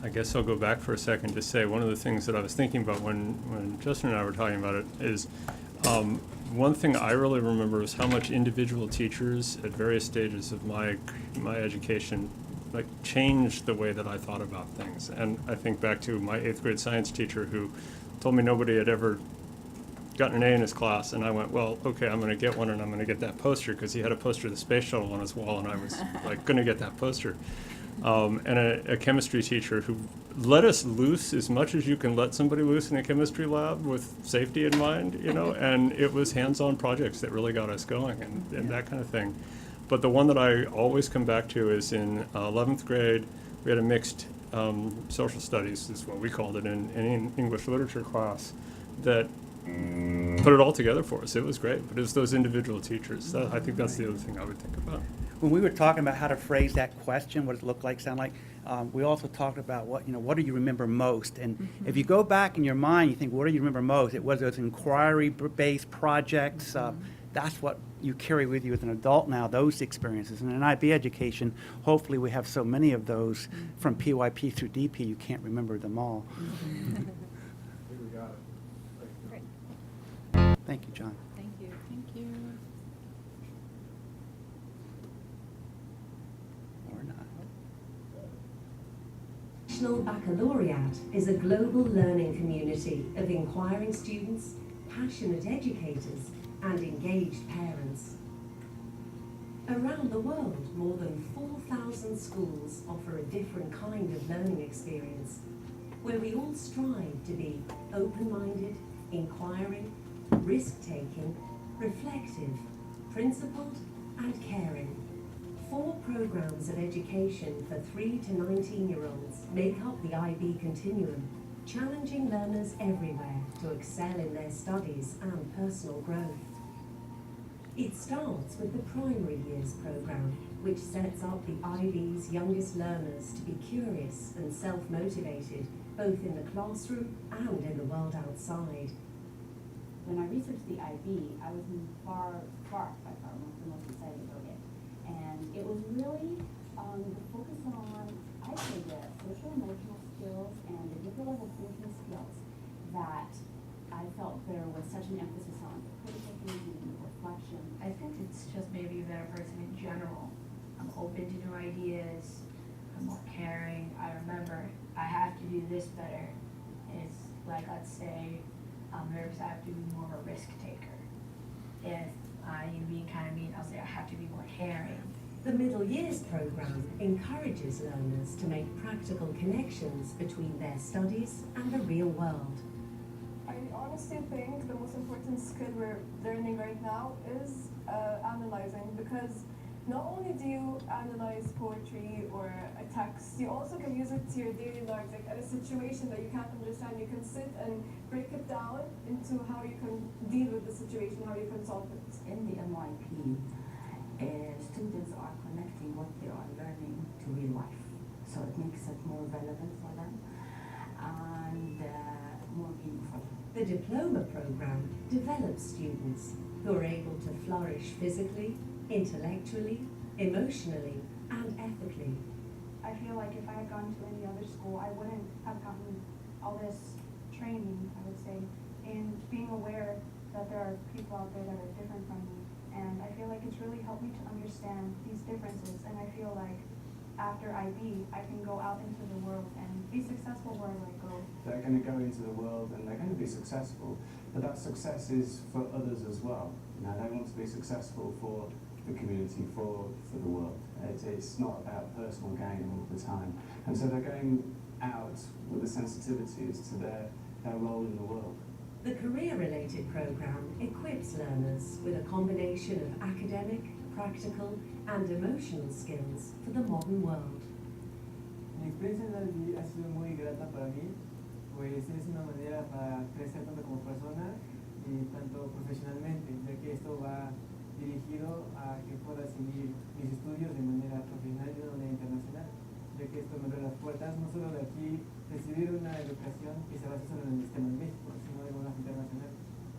I guess I'll go back for a second to say one of the things that I was thinking about when Justin and I were talking about it is one thing I really remember is how much individual teachers at various stages of my education like changed the way that I thought about things. And I think back to my 8th grade science teacher who told me nobody had ever gotten an A in his class, and I went, well, okay, I'm going to get one, and I'm going to get that poster, because he had a poster of the space shuttle on his wall, and I was like going to get that poster. And a chemistry teacher who let us loose as much as you can let somebody loose in a chemistry lab with safety in mind, you know, and it was hands-on projects that really got us going and that kind of thing. But the one that I always come back to is in 11th grade, we had a mixed social studies, is what we called it, in English literature class, that put it all together for us. It was great, but it was those individual teachers. I think that's the other thing I would think about. When we were talking about how to phrase that question, what it looked like, sound like, we also talked about what do you remember most? And if you go back in your mind, you think, what do you remember most? It was those inquiry-based projects. That's what you carry with you as an adult now, those experiences. And in IB education, hopefully we have so many of those from PYP through DP, you can't remember them all. Thank you, John. Thank you. Thank you. Or not. National Baccalaureate is a global learning community of inquiring students, passionate educators, and engaged parents. Around the world, more than 4,000 schools offer a different kind of learning experience, where we all strive to be open-minded, inquiring, risk-taking, reflective, principled, and caring. 4 programs of education for 3 to 19-year-olds make up the IB Continuum, challenging learners everywhere to excel in their studies and personal growth. It starts with the Primary Years program, which sets up the IB's youngest learners to be curious and self-motivated, both in the classroom and in the world outside. When I researched the IB, I was by far the most excited about it. And it was really the focus on, I think, the social emotional skills and the deeper level thinking skills that I felt there was such an emphasis on. Critical thinking, reflection. I think it's just maybe a better person in general. I'm open to new ideas. I'm more caring. I remember I have to do this better. And it's like, let's say, I'm nervous, I have to be more of a risk taker. If I need to be kind of mean, I'll say I have to be more caring. The Middle Years program encourages learners to make practical connections between their studies and the real world. I honestly think the most important skill we're learning right now is analyzing, because not only do you analyze poetry or a text, you also can use it to your daily life. Like at a situation that you can't understand, you can sit and break it down into how you can deal with the situation, how you can solve it. In the MYP, students are connecting what they are learning to real life. So it makes it more relevant for them and more meaningful. The Diploma program develops students who are able to flourish physically, intellectually, emotionally, and ethically. I feel like if I had gone to any other school, I wouldn't have gotten all this training, I would say, in being aware that there are people out there that are different from me. And I feel like it's really helped me to understand these differences. And I feel like after IB, I can go out into the world and be successful wherever I go. They're going to go into the world and they're going to be successful, but that success is for others as well. Now, they want to be successful for the community, for the world. It's not about personal gain all the time. And so they're going out with a sensitivity as to their role in the world. The career-related program equips learners with a combination of academic, practical, and emotional skills for the modern world. Mi experiencia en la IB ha sido muy grata para mí, pues es una manera para crecer tanto como persona y tanto profesionalmente, ya que esto va dirigido a que pueda seguir mis estudios de manera profesional y de manera internacional, ya que esto me abre las puertas no solo de aquí recibir una educación que se basa solo en el sistema de México, sino de manera internacional,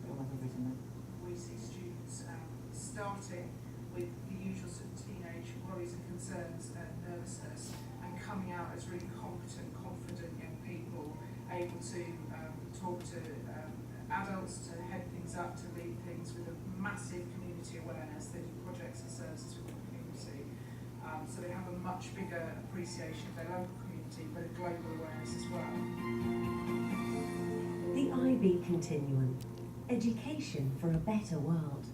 pero más profesional. We see students starting with the usual sort of teenage worries and concerns and nervousness, and coming out as those really competent, confident young people, able to talk to adults, to head things up, to lead things with a massive community awareness. They do projects and services with the community. So they have a much bigger appreciation of their local community, but a global awareness as well. The IB Continuum. Education for a better world.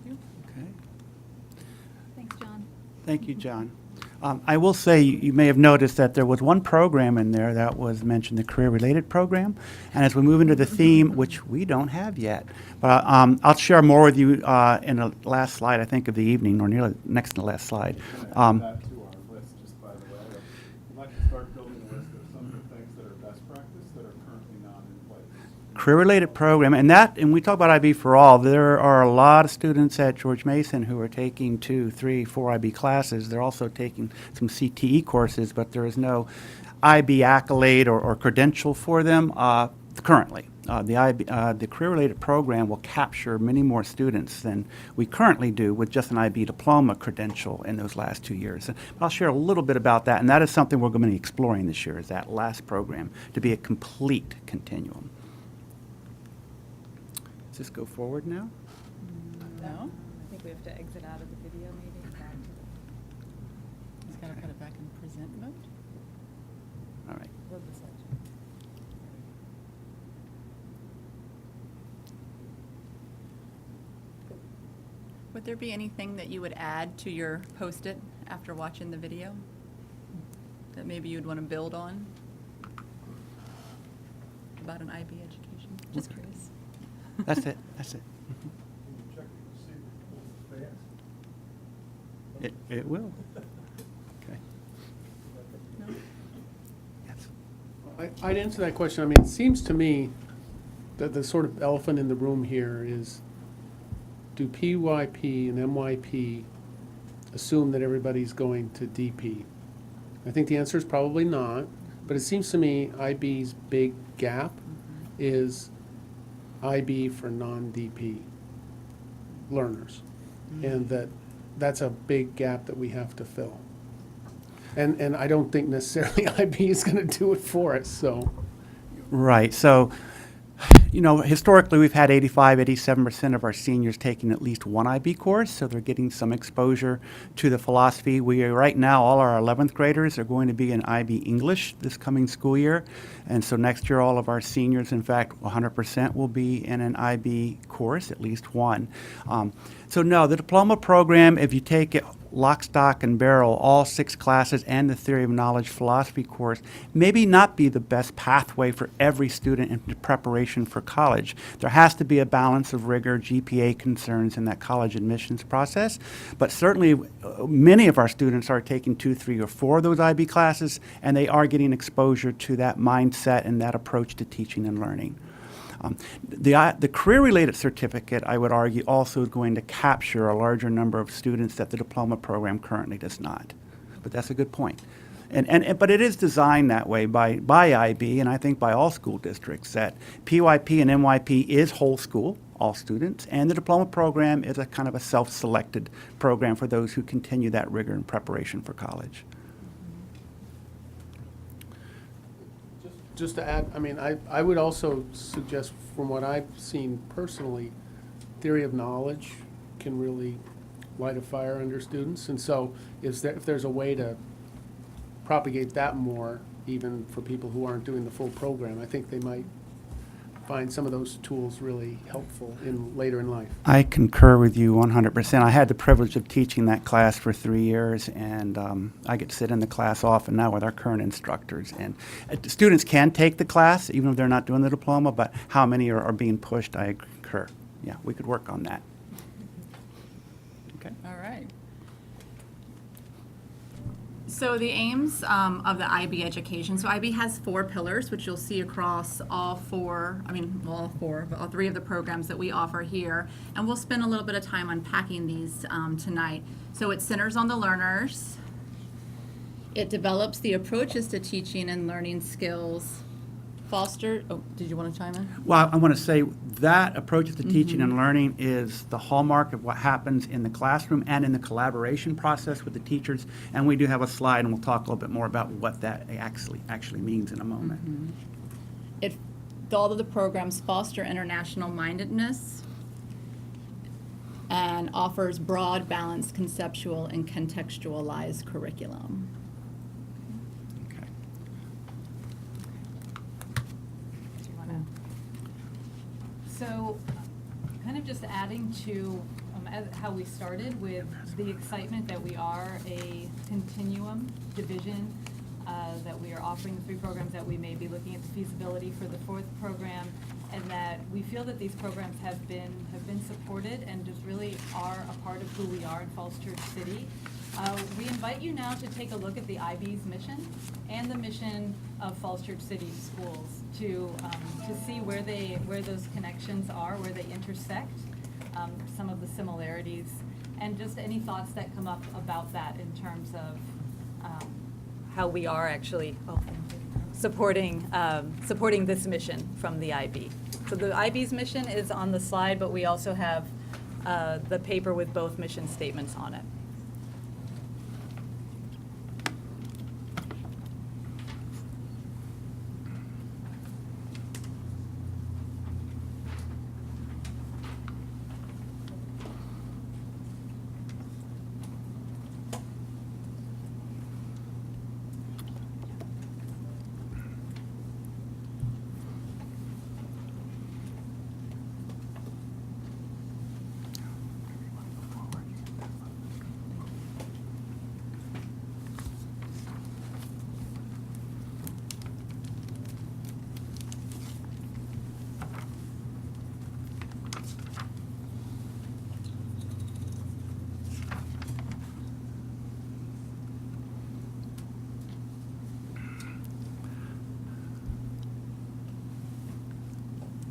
Okay. Thanks, John. Thank you, John. I will say, you may have noticed that there was one program in there that was mentioned, the career-related program. And as we move into the theme, which we don't have yet, but I'll share more with you in the last slide, I think, of the evening, or nearly next to the last slide. Add that to our list, just by the way. I'd like to start building a list of some of the things that are best practice that are currently not in place. Career-related program, and we talk about IB for all. There are a lot of students at George Mason who are taking 2, 3, 4 IB classes. They're also taking some CTE courses, but there is no IB accolade or credential for them currently. The career-related program will capture many more students than we currently do with just an IB diploma credential in those last 2 years. And I'll share a little bit about that, and that is something we're going to be exploring this year, is that last program, to be a complete continuum. Does this go forward now? No? I think we have to exit out of the video maybe. Just gotta put it back in present mode. All right. Love this slide. Would there be anything that you would add to your post-it after watching the video that maybe you'd want to build on about an IB education? Just curious. That's it. That's it. Check to see if it pulls fast. It will. Okay. No? Yes. I'd answer that question. I mean, it seems to me that the sort of elephant in the room here is, do PYP and MYP assume that everybody's going to DP? I think the answer is probably not, but it seems to me IB's big gap is IB for non-DP learners, and that's a big gap that we have to fill. And I don't think necessarily IB is going to do it for us, so. Right. So, historically, we've had 85, 87% of our seniors taking at least one IB course, so they're getting some exposure to the philosophy. Right now, all our 11th graders are going to be in IB English this coming school year, and so next year, all of our seniors, in fact, 100% will be in an IB course, at least one. So no, the diploma program, if you take it lock, stock, and barrel, all 6 classes and the Theory of Knowledge philosophy course, maybe not be the best pathway for every student in preparation for college. There has to be a balance of rigor, GPA concerns in that college admissions process, but certainly many of our students are taking 2, 3, or 4 of those IB classes, and they are getting exposure to that mindset and that approach to teaching and learning. The career-related certificate, I would argue, also is going to capture a larger number of students that the diploma program currently does not. But that's a good point. But it is designed that way by IB, and I think by all school districts, that PYP and MYP is whole school, all students, and the diploma program is a kind of a self-selected program for those who continue that rigor in preparation for college. Just to add, I mean, I would also suggest, from what I've seen personally, theory of knowledge can really light a fire under students. And so if there's a way to propagate that more, even for people who aren't doing the full program, I think they might find some of those tools really helpful later in life. I concur with you 100%. I had the privilege of teaching that class for 3 years, and I get to sit in the class often now with our current instructors. And students can take the class, even if they're not doing the diploma, but how many are being pushed, I concur. Yeah, we could work on that. Okay. All right. So the aims of the IB education. So IB has 4 pillars, which you'll see across all 3 of the programs that we offer here. And we'll spend a little bit of time unpacking these tonight. So it centers on the learners. It develops the approaches to teaching and learning skills. Foster, oh, did you want to chime in? Well, I want to say that approach to teaching and learning is the hallmark of what happens in the classroom and in the collaboration process with the teachers. And we do have a slide, and we'll talk a little bit more about what that actually means in a moment. All of the programs foster international mindedness and offers broad, balanced, conceptual, and contextualized curriculum. Okay. Do you wanna- So, kind of just adding to how we started with the excitement that we are a continuum division, that we are offering the 3 programs, that we may be looking at the feasibility for the 4th program, and that we feel that these programs have been supported and just really are a part of who we are in Falls Church City. We invite you now to take a look at the IB's mission and the mission of Falls Church City Schools to see where those connections are, where they intersect, some of the similarities, and just any thoughts that come up about that in terms of how we are actually supporting this mission from the IB. So the IB's mission is on the slide, but we also have the paper with both mission statements on it.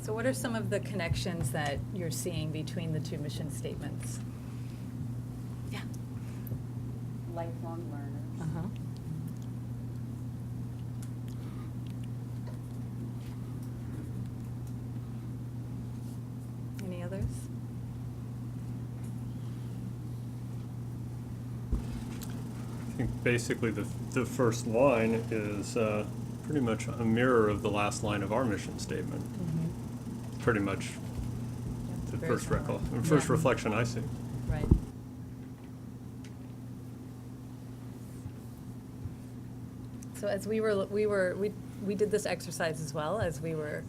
So what are some of the connections that you're seeing between the 2 mission statements? Yeah. Lifelong learners. Uh-huh. Any others? I think basically the first line is pretty much a mirror of the last line of our mission statement. Pretty much the very first similar. first Yeah. reflection I see. Right. So as we did this exercise as well as we were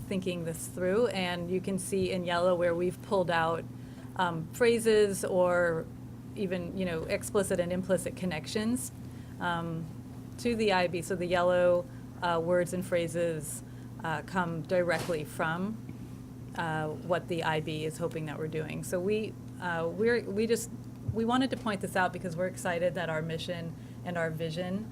thinking this through, and you can see in yellow where we've pulled out phrases or even, explicit and implicit connections to the IB. So the yellow words and phrases come directly from what the IB is hoping that we're doing. So we wanted to point this out because we're excited that our mission and our vision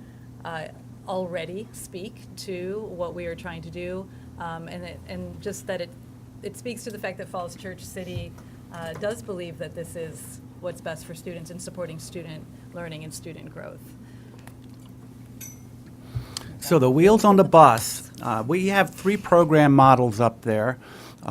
already speak to what we are trying to do, and just that it speaks to the fact that Falls Church City does believe that this is what's best for students in supporting student learning and student growth. So the wheels on the bus, we have 3 program models up there.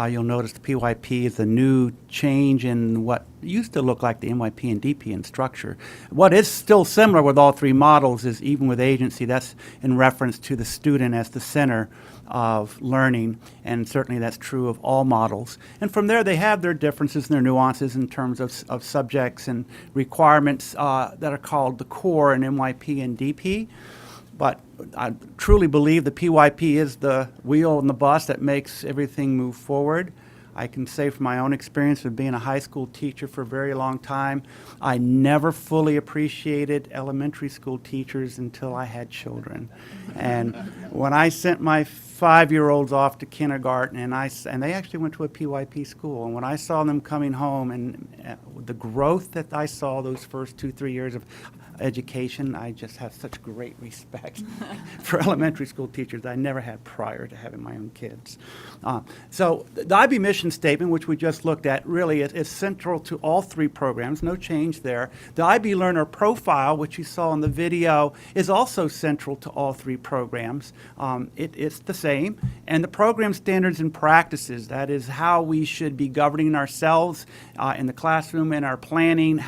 You'll notice the PYP is a new change in what used to look like the MYP and DP in structure. What is still similar with all 3 models is, even with agency, that's in reference to the student as the center of learning, and certainly that's true of all models. And from there, they have their differences and their nuances in terms of subjects and requirements that are called the core in MYP and DP. But I truly believe the PYP is the wheel on the bus that makes everything move forward. I can say from my own experience of being a high school teacher for a very long time, I never fully appreciated elementary school teachers until I had children. And when I sent my 5-year-olds off to kindergarten, and they actually went to a PYP school. And when I saw them coming home and the growth that I saw those first 2-3 years of education, I just have such great respect for elementary school teachers I never had prior to having my own kids. So the IB mission statement, which we just looked at, really is central to all 3 programs, no change there. The IB learner profile, which you saw in the video, is also central to all 3 programs. It's the same. And the program standards and practices, that is how we should be governing ourselves in the classroom, in our planning,